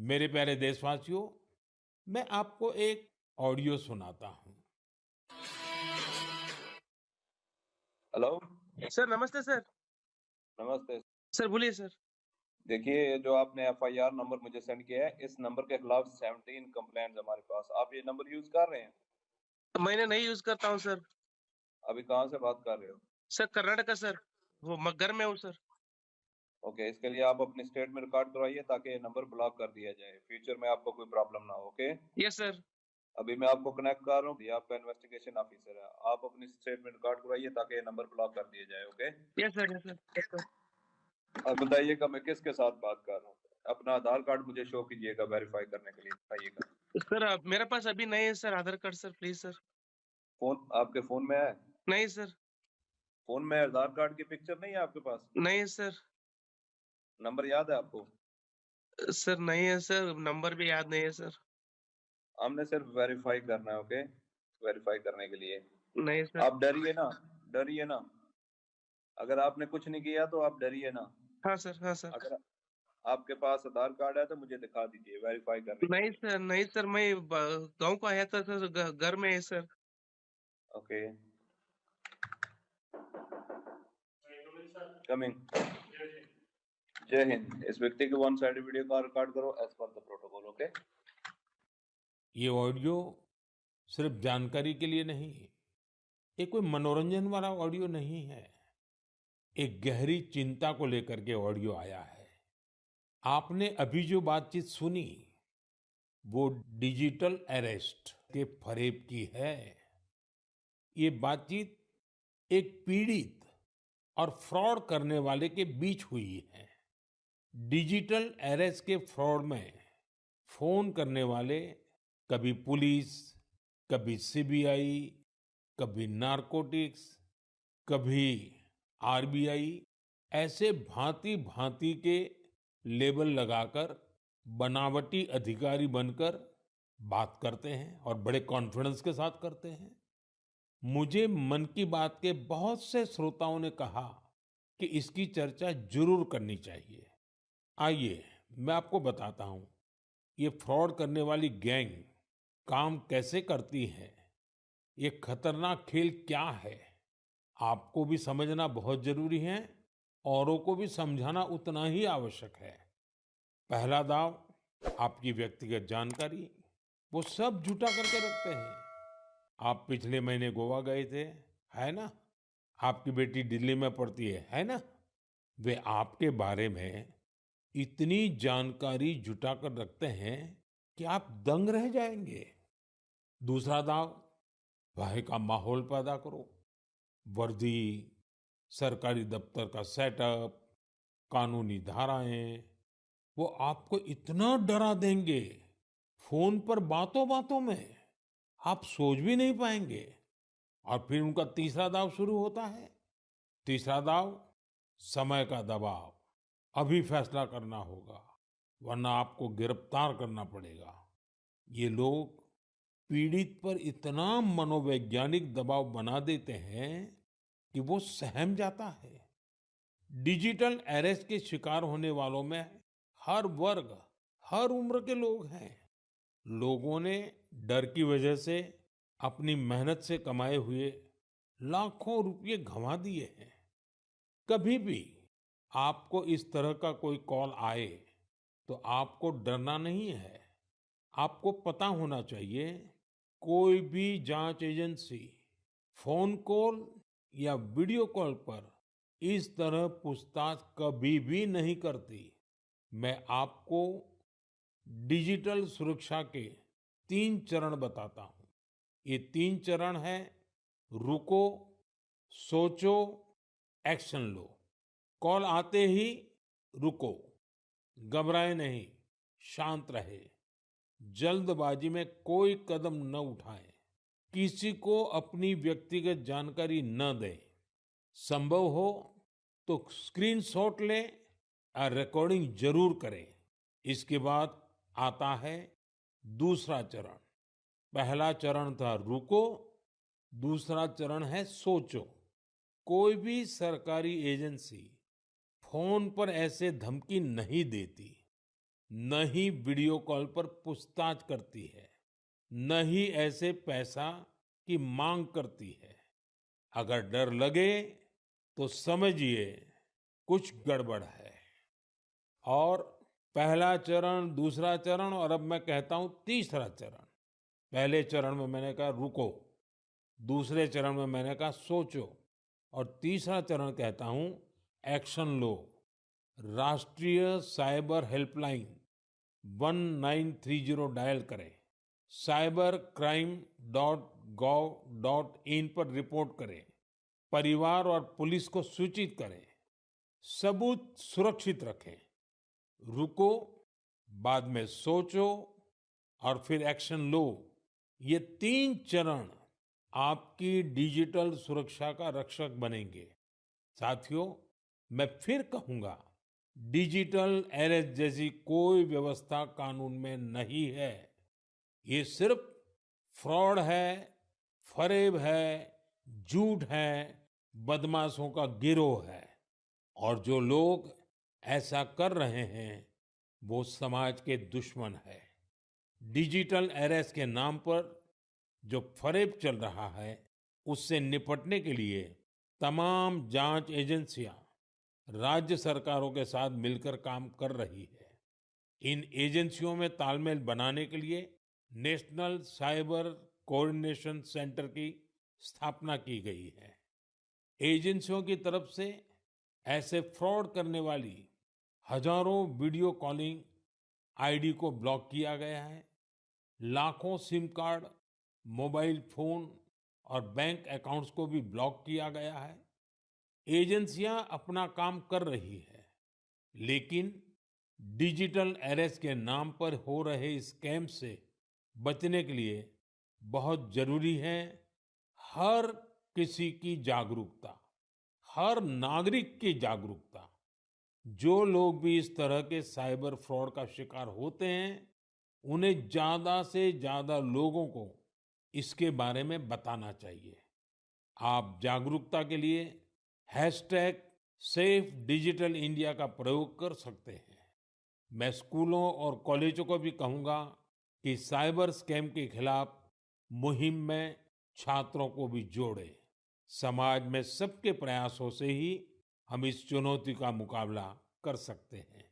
मेरे प्यारे देशवासियों, मैं आपको एक ऑडियो सुनाता हूं। हेलो। सर नमस्ते सर। नमस्ते। सर बोलिए सर। देखिए, ये जो आपने एफआईआर नंबर मुझे सेंड किया है, इस नंबर के खिलाफ 17 कंप्लेंट्स हमारे पास। आप ये नंबर यूज कर रहे हैं? मैंने नहीं यूज करता हूँ सर। अभी कहाँ से बात कर रहे हो? सर कर्नाटका सर, वो घर में हूँ सर। ओके, इसके लिए आप अपनी स्टेट में रिकॉर्ड करवाइए ताकि ये नंबर ब्लॉक कर दिया जाए, फ्यूचर में आपको कोई प्रॉब्लम ना हो। Okay, yes sir. अभी मैं आपको कनेक्ट कर रहा हूँ, ये आपका इन्वेस्टिगेशन ऑफिसर है। आप अपनी स्टेट में रिकॉर्ड करवाइए ताकि ये नंबर ब्लॉक कर दिया जाए। Okay, yes sir, yes sir, yes sir. अब बताइएगा मैं किसके साथ बात कर रहा हूँ। अपना आधार कार्ड मुझे शो कीजिएगा वेरीफाई करने के लिए, बताइएगा। सर मेरे पास अभी नहीं है sir Aadhaar card sir, please sir. Phone आपके फोन में है? नहीं सर। फोन में आधार कार्ड की पिक्चर नहीं है आपके पास? नहीं है सर। नंबर याद है आपको? सर नहीं है सर, नंबर भी याद नहीं है सर। हमने सिर्फ वेरीफाई करना है। ओके, वेरीफाई करने के लिए नहीं सर। आप डरिए ना, डरिए ना। अगर आपने कुछ नहीं किया तो आप डरिए ना। हाँ सर, हाँ सर। अगर आपके पास आधार कार्ड है तो मुझे दिखा दीजिए वेरीफाई करने के नहीं लिए। सर, नहीं सर, मैं गांव को आया था सर, घर में है सर। Okay, coming. जय हिंद। इस व्यक्ति के वन साइड वीडियो का रिकॉर्ड करो as per the protocol. Okay, ये ऑडियो सिर्फ जानकारी के लिए नहीं, ये कोई मनोरंजन वाला ऑडियो नहीं है। एक गहरी चिंता को लेकर के ऑडियो आया है। आपने अभी जो बातचीत सुनी, वो डिजिटल अरेस्ट के फरेब की है। ये बातचीत एक पीड़ित और फ्रॉड करने वाले के बीच हुई है। डिजिटल अरेस्ट के फ्रॉड में फोन करने वाले कभी पुलिस, कभी सीबीआई, कभी नारकोटिक्स, कभी आरबीआई, ऐसे भांति भांति के लेबल लगाकर बनावटी अधिकारी बनकर बात करते हैं और बड़े कॉन्फिडेंस के साथ करते हैं। मुझे मन की बात के बहुत से श्रोताओं ने कहा कि इसकी चर्चा जरूर करनी चाहिए। आइए, मैं आपको बताता हूं ये फ्रॉड करने वाली गैंग काम कैसे करती है, ये खतरनाक खेल क्या है। आपको भी समझना बहुत जरूरी है, औरों को भी समझाना उतना ही आवश्यक है। पहला दाव, आपकी व्यक्तिगत जानकारी, वो सब जुटा करके रखते हैं। आप पिछले महीने गोवा गए थे, है ना? आपकी बेटी दिल्ली में पढ़ती है ना? वे आपके बारे में इतनी जानकारी जुटा कर रखते हैं कि आप दंग रह जाएंगे। दूसरा दाव, भय का माहौल पैदा करो। वर्दी, सरकारी दफ्तर का सेटअप, कानूनी धाराएं, वो आपको इतना डरा देंगे, फोन पर बातों बातों में आप सोच भी नहीं पाएंगे। और फिर उनका तीसरा दाव शुरू होता है। तीसरा दाव, समय का दबाव। अभी फैसला करना होगा, वरना आपको गिरफ्तार करना पड़ेगा। ये लोग पीड़ित पर इतना मनोवैज्ञानिक दबाव बना देते हैं कि वो सहम जाता है। डिजिटल अरेस्ट के शिकार होने वालों में हर वर्ग, हर उम्र के लोग हैं। लोगों ने डर की वजह से अपनी मेहनत से कमाए हुए लाखों रुपए गंवा दिए हैं। कभी भी आपको इस तरह का कोई कॉल आए तो आपको डरना नहीं है। आपको पता होना चाहिए, कोई भी जांच एजेंसी फोन कॉल या वीडियो कॉल पर इस तरह पूछताछ कभी भी नहीं करती। मैं आपको डिजिटल सुरक्षा के 3 चरण बताता हूं। ये 3 चरण है: रुको, सोचो, एक्शन लो। कॉल आते ही रुको, घबराए नहीं, शांत रहे, जल्दबाजी में कोई कदम न उठाएं, किसी को अपनी व्यक्तिगत जानकारी न दें। संभव हो तो स्क्रीनशॉट लें और रिकॉर्डिंग जरूर करें। इसके बाद आता है दूसरा चरण। पहला चरण था रुको, दूसरा चरण है सोचो। कोई भी सरकारी एजेंसी फोन पर ऐसे धमकी नहीं देती। न ही वीडियो कॉल पर पूछताछ करती है, न ही ऐसे पैसा की मांग करती है। अगर डर लगे तो समझिए कुछ गड़बड़ है। और पहला चरण, दूसरा चरण और अब मैं कहता हूं तीसरा चरण। पहले चरण में मैंने कहा रुको, दूसरे चरण में मैंने कहा सोचो और तीसरा चरण कहता हूं एक्शन लो। राष्ट्रीय साइबर हेल्पलाइन 1930 डायल करें, cybercrime.gov.in पर रिपोर्ट करें, परिवार और पुलिस को सूचित करें, सबूत सुरक्षित रखें। रुको, बाद में सोचो और फिर एक्शन लो। ये 3 चरण आपकी डिजिटल सुरक्षा का रक्षक बनेंगे। साथियों, मैं फिर कहूंगा, डिजिटल अरेस्ट जैसी कोई व्यवस्था कानून में नहीं है। ये सिर्फ फ्रॉड है, फरेब है, झूठ है, बदमाशों का गिरोह है। और जो लोग ऐसा कर रहे हैं वो समाज के दुश्मन है। डिजिटल अरेस्ट के नाम पर जो फरेब चल रहा है उससे निपटने के लिए तमाम जांच एजेंसियां राज्य सरकारों के साथ मिलकर काम कर रही है। इन एजेंसियों में तालमेल बनाने के लिए नेशनल साइबर कोऑर्डिनेशन सेंटर की स्थापना की गई है। एजेंसियों की तरफ से ऐसे फ्रॉड करने वाली हजारों वीडियो कॉलिंग आईडी को ब्लॉक किया गया है। लाखों सिम कार्ड, मोबाइल फोन और बैंक अकाउंट्स को भी ब्लॉक किया गया है। एजेंसियां अपना काम कर रही है, लेकिन डिजिटल अरेस्ट के नाम पर हो रहे स्कैम से बचने के लिए बहुत जरूरी है हर किसी की जागरूकता, हर नागरिक की जागरूकता। जो लोग भी इस तरह के साइबर फ्रॉड का शिकार होते हैं, उन्हें ज्यादा से ज्यादा लोगों को इसके बारे में बताना चाहिए। आप जागरूकता के लिए हैशटैग सेफ डिजिटल इंडिया का प्रयोग कर सकते हैं। मैं स्कूलों और कॉलेजों को भी कहूंगा कि साइबर स्कैम के खिलाफ मुहिम में छात्रों को भी जोड़ें। समाज में सबके प्रयासों से ही हम इस चुनौती का मुकाबला कर सकते हैं।